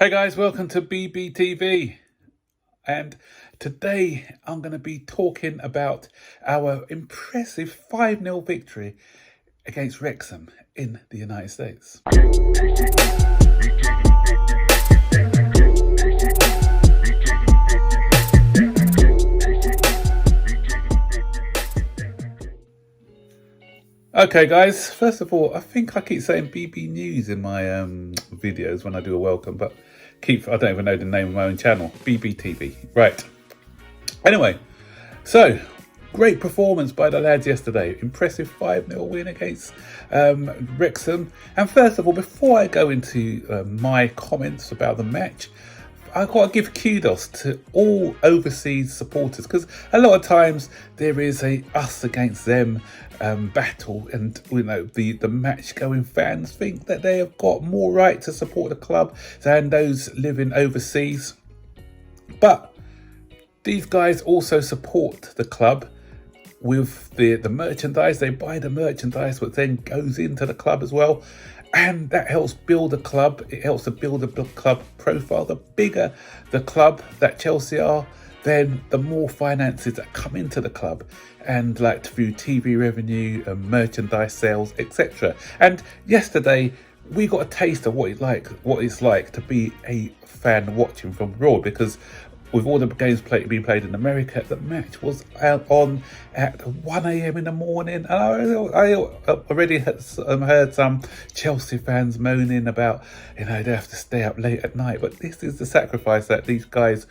Hey guys, welcome to BBTV. And today I'm going to be talking about our impressive 5-0 victory against Wrexham in the United States. Okay guys, first of all, I think I keep saying BB News in my videos when I do a welcome, but I don't even know the name of my own channel, BBTV. Right. Anyway, so great performance by the lads yesterday. Impressive 5-0 win against Wrexham. And first of all, before I go into my comments about the match, I've got to give kudos to all overseas supporters, because a lot of times there is a us against them battle, and the match going fans think that they have got more right to support the club than those living overseas. But these guys also support the club with the merchandise. They buy the merchandise, which then goes into the club as well. And that helps build a club. It helps to build a club profile. The bigger the club that Chelsea are, then the more finances that come into the club, and like through TV revenue and merchandise sales, etc. And yesterday we got a taste of what it's like to be a fan watching from abroad, because with all the games being played in America, the match was on at 1 a.m. in the morning. And I already heard some Chelsea fans moaning about, they have to stay up late at night. But this is the sacrifice that these guys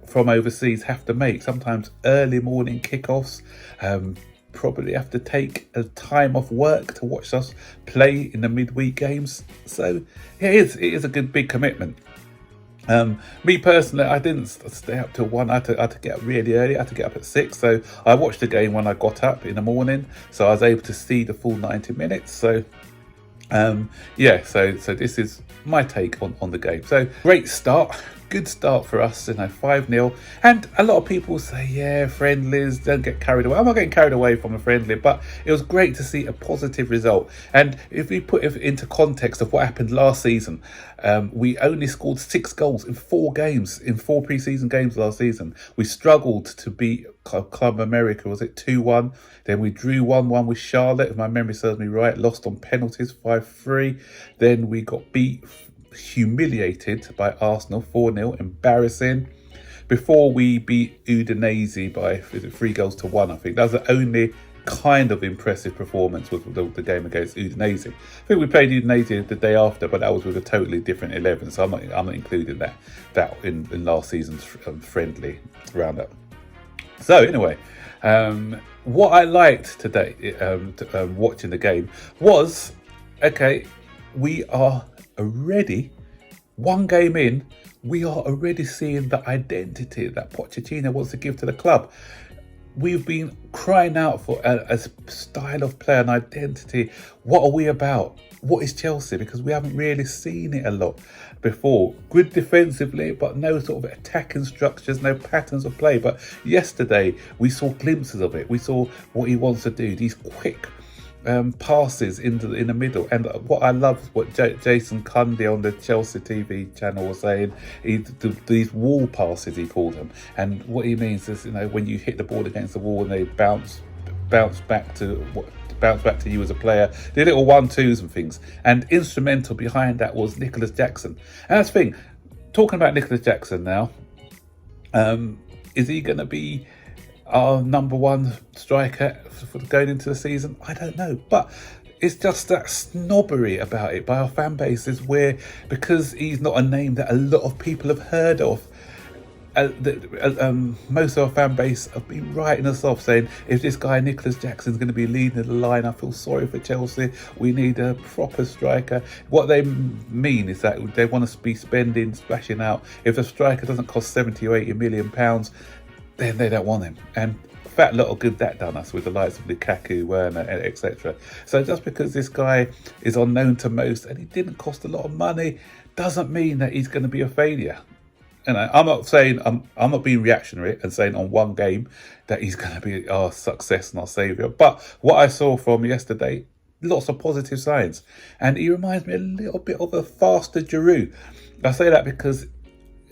from overseas have to make. Sometimes early morning kickoffs, probably have to take a time off work to watch us play in the midweek games. So it is a big commitment. Me personally, I didn't stay up till 1. I had to get up really early. I had to get up at 6. So I watched the game when I got up in the morning. So I was able to see the full 90 minutes. So so this is my take on the game. So great start. Good start for us, 5-0. And a lot of people say, yeah, friendlies, don't get carried away. I'm not getting carried away from a friendly, but it was great to see a positive result. And if we put it into context of what happened last season, we only scored 6 goals in 4 games, in 4 pre-season games last season. We struggled to beat Club America, was it 2-1? Then we drew 1-1 with Charlotte, if my memory serves me right, lost on penalties 5-3. Then we got humiliated by Arsenal 4-0, embarrassing, before we beat Udinese by 3-1. I think that was the only kind of impressive performance with the game against Udinese. I think we played Udinese the day after, but that was with a totally different 11, so I'm not including that in last season's friendly roundup. So anyway, what I liked today watching the game was, we are already, 1 game in, we are already seeing the identity that Pochettino wants to give to the club. We've been crying out for a style of play, an identity. What are we about? What is Chelsea? Because we haven't really seen it a lot before. Good defensively, but no sort of attacking structures, no patterns of play. But yesterday, we saw glimpses of it. We saw what he wants to do, these quick passes in the middle. And what I love, what Jason Cundy on the Chelsea TV channel was saying, these wall passes, he called them. And what he means is, when you hit the ball against the wall and they bounce back to you as a player, the little 1-2s and things. And instrumental behind that was Nicholas Jackson. And that's the thing, talking about Nicholas Jackson now, is he going to be our number 1 striker for going into the season? I don't know, but it's just that snobbery about it by our fan bases, where because he's not a name that a lot of people have heard of, most of our fan base have been writing us off, saying, if this guy Nicholas Jackson is going to be leading the line, I feel sorry for Chelsea. We need a proper striker. What they mean is that they want to be splashing out. If a striker doesn't cost 70 or 80 million pounds, then they don't want him. And fat lot of good that done us with the likes of Lukaku, Werner, etc. So just because this guy is unknown to most and he didn't cost a lot of money, doesn't mean that he's going to be a failure. And I'm not saying, I'm not being reactionary and saying on 1 game that he's going to be our success and our saviour. But what I saw from yesterday, lots of positive signs. And he reminds me a little bit of a faster Giroud. I say that because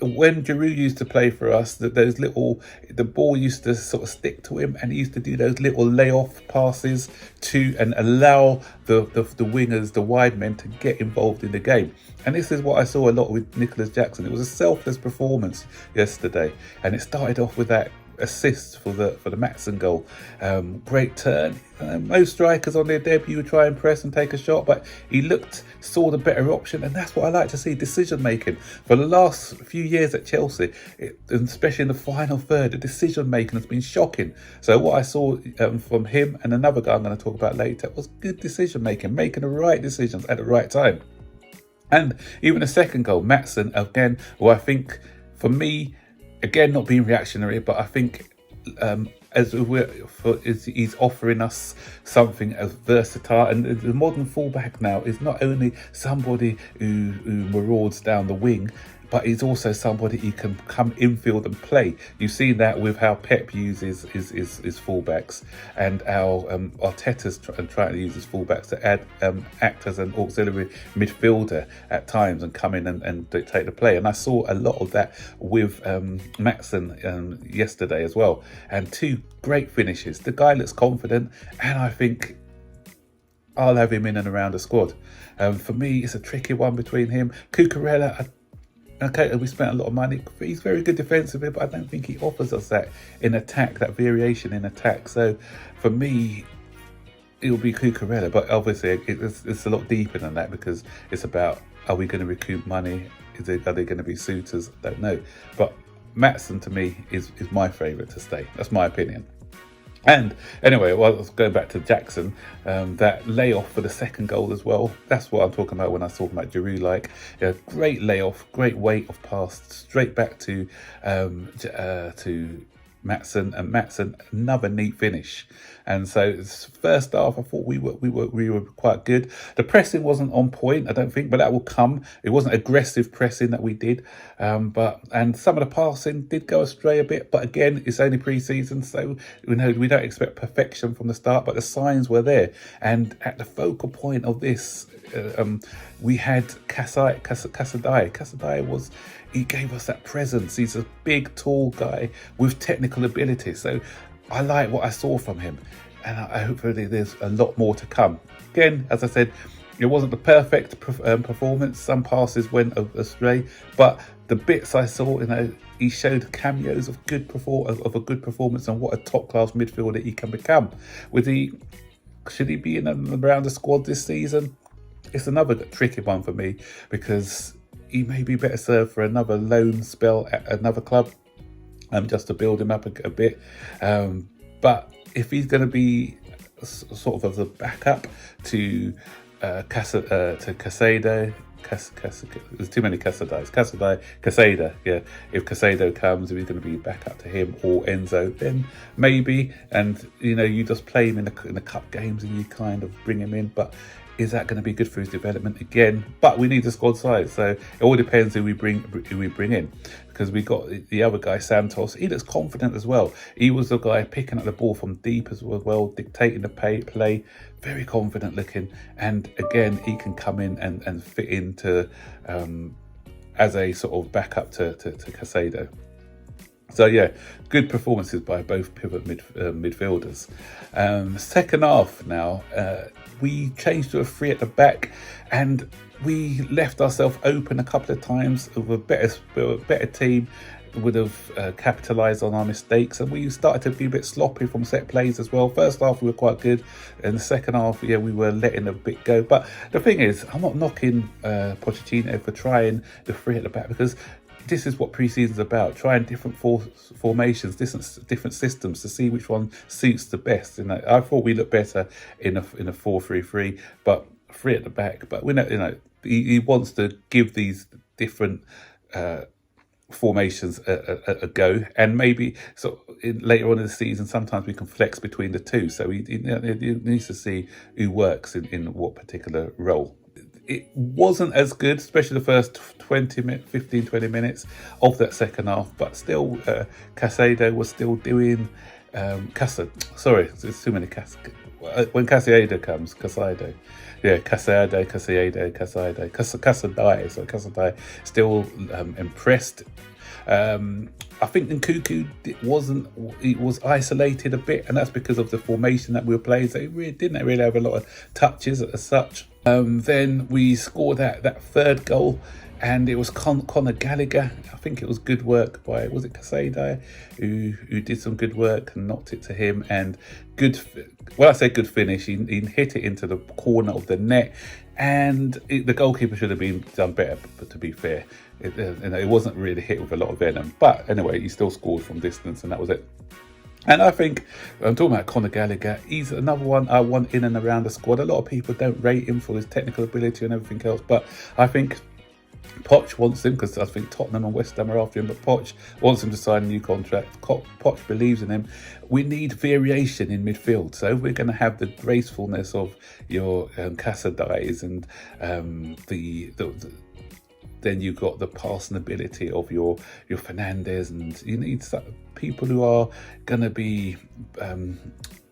when Giroud used to play for us, the ball used to sort of stick to him, and he used to do those little layoff passes to and allow the wingers, the wide men, to get involved in the game. And this is what I saw a lot with Nicholas Jackson. It was a selfless performance yesterday, and it started off with that assist for the Matson goal. Great turn. Most strikers on their debut would try and press and take a shot, but he saw the better option, and that's what I like to see, decision making. For the last few years at Chelsea, and especially in the final third, the decision making has been shocking. So what I saw from him and another guy I'm going to talk about later was good decision making the right decisions at the right time. And even the second goal, Matson, again, I think, for me, again, not being reactionary, but I think he's offering us something as versatile. And the modern fullback now is not only somebody who marauds down the wing, but he's also somebody who can come infield and play. You've seen that with how Pep uses his fullbacks, and how Arteta's trying to use his fullbacks to act as an auxiliary midfielder at times and come in and dictate the play. And I saw a lot of that with Matson yesterday as well. And two great finishes. The guy looks confident, and I think I'll have him in and around the squad. For me, it's a tricky one between him. Cucurella, okay, we spent a lot of money. He's very good defensively, but I don't think he offers us that in attack, that variation in attack. So for me, it'll be Cucurella. But obviously, it's a lot deeper than that, because it's about, are we going to recoup money? Are they going to be suitors? I don't know. But Matson, to me, is my favourite to stay. That's my opinion. And anyway, well, going back to Jackson, that layoff for the second goal as well. That's what I'm talking about when I was talking about Giroud. Great layoff, great weight of pass straight back to Matson, and Matson, another neat finish. And so first half, I thought we were quite good. The pressing wasn't on point, I don't think, but that will come. It wasn't aggressive pressing that we did, and some of the passing did go astray a bit. But again, it's only pre-season, so we don't expect perfection from the start. But the signs were there, and at the focal point of this, we had Casadei. Casadei he gave us that presence. He's a big, tall guy with technical ability. So I like what I saw from him, and hopefully there's a lot more to come. Again, as I said, it wasn't the perfect performance. Some passes went astray, but the bits I saw, he showed cameos of a good performance, and what a top-class midfielder he can become. Should he be in and around the squad this season? It's another tricky one for me, because he may be better served for another loan spell at another club, just to build him up a bit. But if he's going to be sort of as a backup to Casado, there's too many Casadais. Casado, yeah. If Casado comes, if he's going to be back up to him or Enzo, then maybe. And you just play him in the cup games and you kind of bring him in. But is that going to be good for his development again? But we need the squad size, so it all depends who we bring in. Because we got the other guy, Santos. He looks confident as well. He was the guy picking up the ball from deep as well, dictating the play, very confident looking. And again, he can come in and fit into as a sort of backup to Casado. So yeah, good performances by both pivot midfielders. Second half now, we changed to a three at the back, and we left ourselves open a couple of times. With a better team would have capitalised on our mistakes, and we started to be a bit sloppy from set plays as well. First half we were quite good, and the second half, we were letting a bit go. But the thing is, I'm not knocking Pochettino for trying the three at the back, because this is what pre-season's about, trying different formations, different systems to see which one suits the best. I thought we looked better in a 4-3-3, but three at the back. But we know, he wants to give these different formations a go, and maybe later on in the season, sometimes we can flex between the two. So he needs to see who works in what particular role. It wasn't as good, especially the first 15-20 minutes of that second half, but still Casado was still doing there's too many when Casado comes, Yeah, Casadei. So Casadei still impressed. I think Nkuku was isolated a bit, and that's because of the formation that we were playing. So he really didn't really have a lot of touches as such. Then we scored that third goal, and it was Conor Gallagher. I think it was good work by, was it Casado, who did some good work and knocked it to him. And when I say good finish, he hit it into the corner of the net. And the goalkeeper should have been done better, but to be fair, it wasn't really hit with a lot of venom. But anyway, he still scored from distance, and that was it. And I think, I'm talking about Conor Gallagher, he's another one I want in and around the squad. A lot of people don't rate him for his technical ability and everything else, but I think Poch wants him, because I think Tottenham and West Ham are after him, but Poch wants him to sign a new contract. Poch believes in him. We need variation in midfield. So we're going to have the gracefulness of your Casadais and then you've got the passing ability of your Fernandes, and you need people who are going to be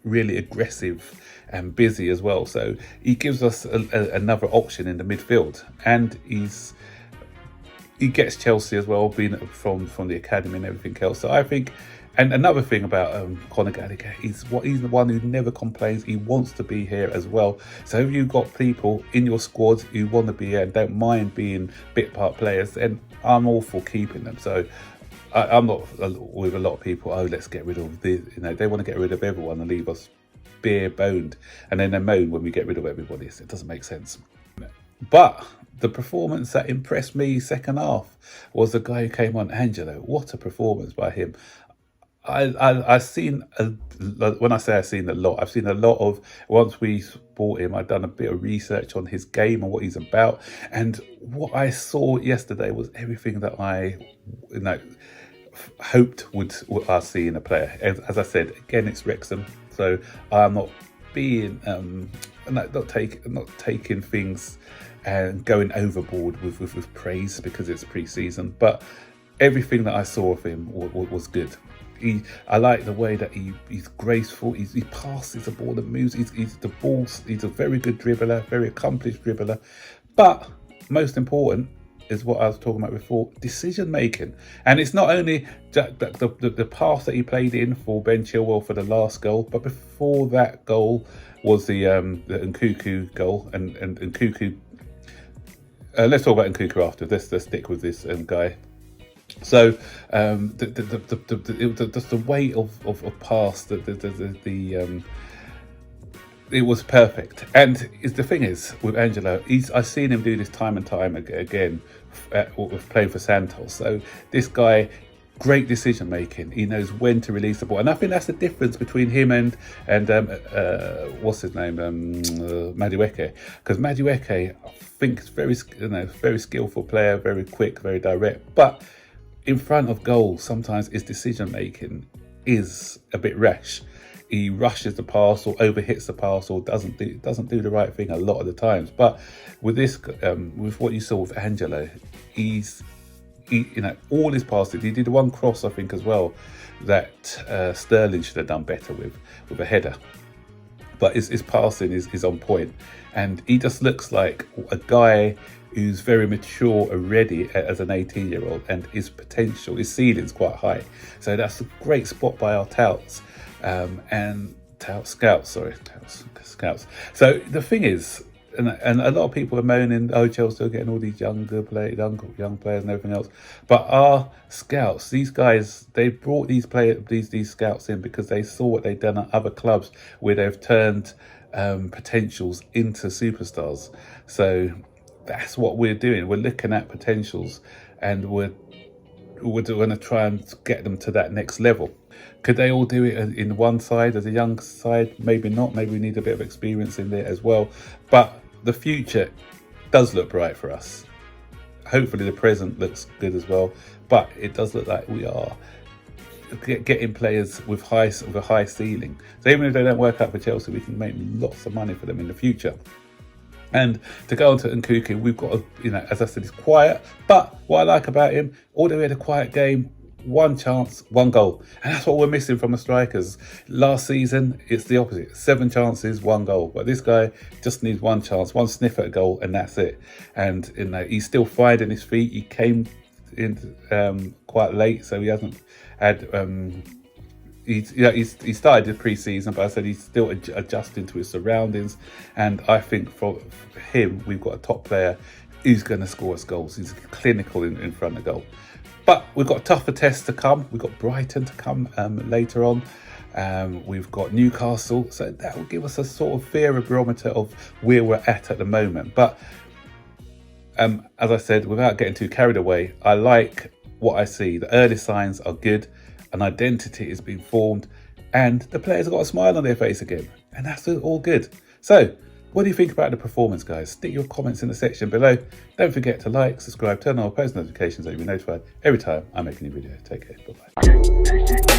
really aggressive and busy as well. So he gives us another option in the midfield, and he gets Chelsea as well, being from the academy and everything else. So I think, and another thing about Conor Gallagher, he's the one who never complains. He wants to be here as well. So if you've got people in your squad who want to be here and don't mind being bit part players, then I'm all for keeping them. So I'm not with a lot of people, oh, let's get rid of this. They want to get rid of everyone and leave us bare boned, and then they moan when we get rid of everybody. So it doesn't make sense. But the performance that impressed me second half was the guy who came on, Angelo. What a performance by him. I've seen, when I say I've seen a lot of, once we bought him, I've done a bit of research on his game and what he's about. And what I saw yesterday was everything that I hoped would I see in a player. As I said, again, it's Wrexham. So I'm not being, not taking things and going overboard with praise because it's pre-season. But everything that I saw of him was good. I like the way that he's graceful. He passes the ball and moves. He's a very good dribbler, very accomplished dribbler. But most important is what I was talking about before: decision making. And it's not only the pass that he played in for Ben Chilwell for the last goal, but before that goal was the Nkuku goal. And Nkuku. Let's talk about Nkuku after. Let's stick with this guy. So the weight of pass, it was perfect. And the thing is with Angelo, I've seen him do this time and time again with playing for Santos. So this guy, great decision making. He knows when to release the ball, and I think that's the difference between him and what's his name, Madueke. Because Madueke, I think, is very skillful player, very quick, very direct, but in front of goal, sometimes his decision making is a bit rash. He rushes the pass or overhits the pass or doesn't do the right thing a lot of the times. But with this, with what you saw with Angelo, all his passes. He did one cross, I think, as well, that Sterling should have done better with a header. But his passing is on point, and he just looks like a guy who's very mature already as an 18-year-old, and his potential, his ceiling's quite high. So that's a great spot by our scouts. Scouts. So the thing is, and a lot of people are moaning, oh, Chelsea are getting all these young players and everything else. But our scouts, these guys, they brought these scouts in because they saw what they've done at other clubs where they've turned potentials into superstars. So that's what we're doing. We're looking at potentials, and we're going to try and get them to that next level. Could they all do it in one side, as a young side? Maybe not. Maybe we need a bit of experience in there as well. But the future does look bright for us. Hopefully the present looks good as well. But it does look like we are getting players with a high ceiling. So even if they don't work out for Chelsea, we can make lots of money for them in the future. And to go on to Nkuku, we've got, as I said, he's quiet. But what I like about him, although he had a quiet game, one chance, one goal. And that's what we're missing from the strikers. Last season, it's the opposite. 7 chances, 1 goal. But this guy just needs one chance, one sniff at a goal, and that's it. And he's still finding his feet. He came in quite late, so he hasn't had... He started the pre-season, but I said he's still adjusting to his surroundings. And I think for him, we've got a top player who's going to score us goals. He's clinical in front of goal. But we've got tougher tests to come. We've got Brighton to come later on. We've got Newcastle. So that will give us a sort of fairer barometer of where we're at the moment. But as I said, without getting too carried away, I like what I see. The early signs are good. An identity has been formed. And the players have got a smile on their face again. And that's all good. So, what do you think about the performance, guys? Stick your comments in the section below. Don't forget to like, subscribe, turn on post notifications so you'll be notified every time I make a new video. Take care. Bye-bye.